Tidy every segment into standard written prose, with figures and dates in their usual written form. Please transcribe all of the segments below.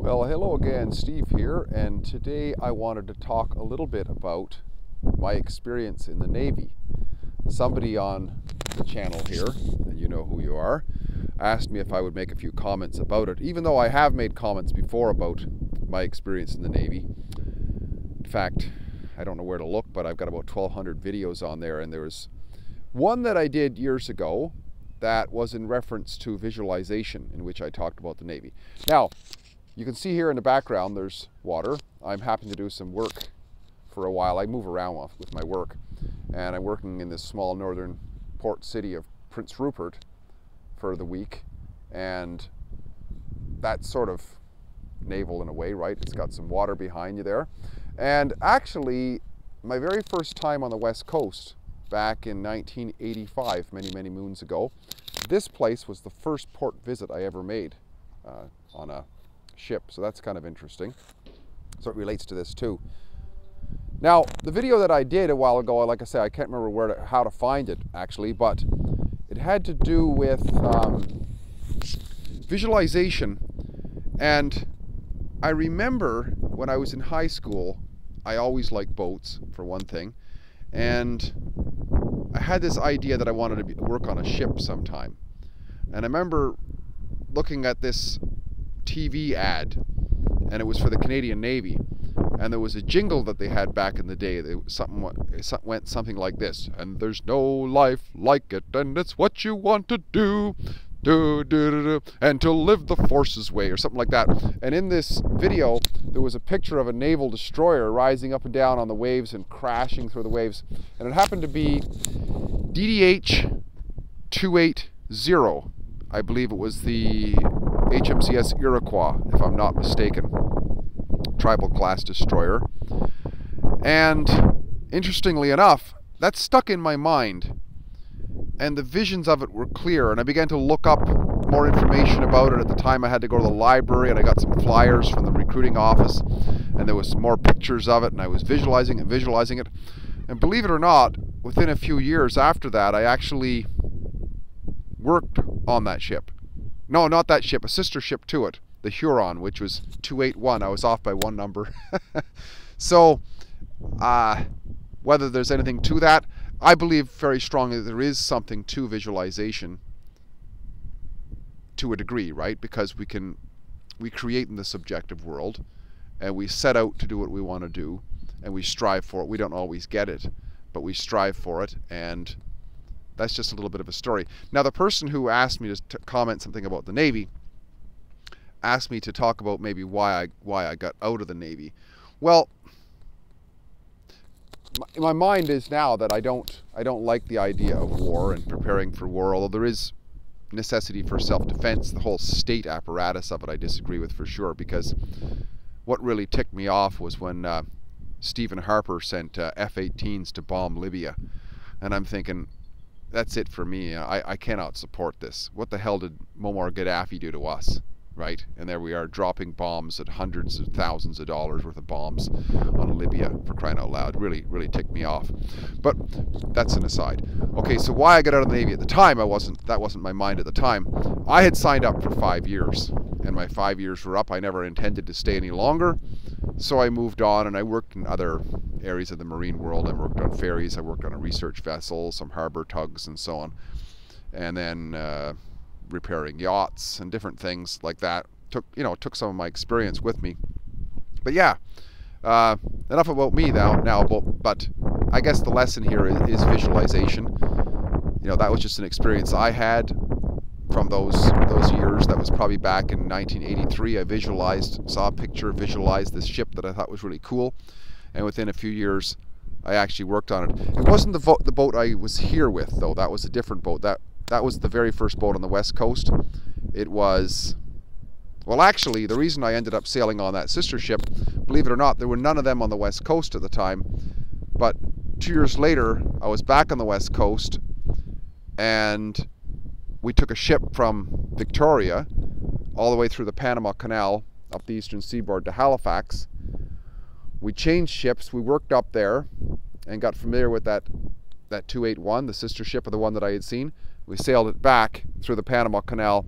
Well, hello again, Steve here, and today I wanted to talk a little bit about my experience in the Navy. Somebody on the channel here, and you know who you are, asked me if I would make a few comments about it, even though I have made comments before about my experience in the Navy. In fact, I don't know where to look, but I've got about 1,200 videos on there, and there was one that I did years ago that was in reference to visualization, in which I talked about the Navy. Now, you can see here in the background there's water. I'm happy to do some work for a while. I move around with my work, and I'm working in this small northern port city of Prince Rupert for the week, and that's sort of naval in a way, right? It's got some water behind you there. And actually, my very first time on the West Coast back in 1985, many moons ago, this place was the first port visit I ever made on a ship, so that's kind of interesting. So it relates to this too. Now, the video that I did a while ago, like I say, I can't remember how to find it actually, but it had to do with visualization. And I remember when I was in high school, I always liked boats, for one thing, and I had this idea that I wanted to work on a ship sometime. And I remember looking at this TV ad, and it was for the Canadian Navy, and there was a jingle that they had back in the day. It went something like this: and there's no life like it, and it's what you want to do, and to live the force's way, or something like that. And in this video there was a picture of a naval destroyer rising up and down on the waves and crashing through the waves, and it happened to be DDH 280. I believe it was the HMCS Iroquois, if I'm not mistaken, tribal class destroyer. And interestingly enough, that stuck in my mind, and the visions of it were clear, and I began to look up more information about it. At the time I had to go to the library, and I got some flyers from the recruiting office, and there was some more pictures of it, and I was visualizing it. And believe it or not, within a few years after that, I actually worked on that ship. No, not that ship, a sister ship to it, the Huron, which was 281. I was off by one number. So, whether there's anything to that, I believe very strongly that there is something to visualization to a degree, right? Because we create in the subjective world, and we set out to do what we want to do, and we strive for it. We don't always get it, but we strive for it, and that's just a little bit of a story. Now, the person who asked me to comment something about the Navy asked me to talk about maybe why I got out of the Navy. Well, my mind is now that I don't like the idea of war and preparing for war, although there is necessity for self-defense. The whole state apparatus of it I disagree with for sure, because what really ticked me off was when Stephen Harper sent F-18s to bomb Libya, and I'm thinking, that's it for me. I cannot support this. What the hell did Muammar Gaddafi do to us, right? And there we are dropping bombs at hundreds of thousands of dollars worth of bombs on Libya, for crying out loud. Really ticked me off. But that's an aside. Okay, so why I got out of the Navy at the time, that wasn't my mind at the time. I had signed up for 5 years, and my 5 years were up. I never intended to stay any longer, so I moved on, and I worked in other areas of the marine world. I worked on ferries, I worked on a research vessel, some harbor tugs, and so on, and then repairing yachts and different things like that. Took some of my experience with me. But yeah, enough about me now. But I guess the lesson here is visualization. That was just an experience I had from those years. That was probably back in 1983. I saw a picture, visualized this ship that I thought was really cool, and within a few years I actually worked on it. It wasn't the boat I was here with, though. That was a different boat. That was the very first boat on the West Coast. It was, well, actually, the reason I ended up sailing on that sister ship, believe it or not, there were none of them on the West Coast at the time. But 2 years later, I was back on the West Coast, and we took a ship from Victoria all the way through the Panama Canal up the eastern seaboard to Halifax. We changed ships. We worked up there and got familiar with that 281, the sister ship of the one that I had seen. We sailed it back through the Panama Canal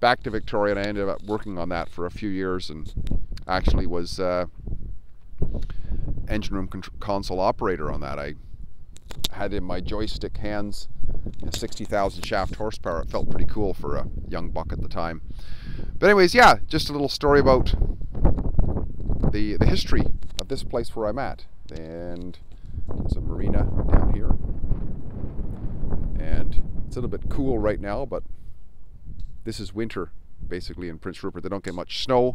back to Victoria, and I ended up working on that for a few years, and actually was engine room console operator on that. I had in my joystick hands 60,000 shaft horsepower. It felt pretty cool for a young buck at the time. But anyways, yeah, just a little story about the history of this place where I'm at. And there's a marina down here, and it's a little bit cool right now, but this is winter basically in Prince Rupert. They don't get much snow,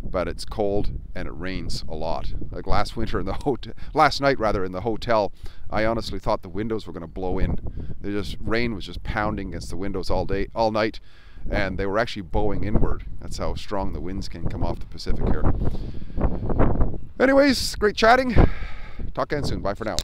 but it's cold and it rains a lot. Like last winter in the last night rather, in the hotel, I honestly thought the windows were going to blow in. Rain was just pounding against the windows all night, and they were actually bowing inward. That's how strong the winds can come off the Pacific here. Anyways, great chatting. Talk again soon. Bye for now.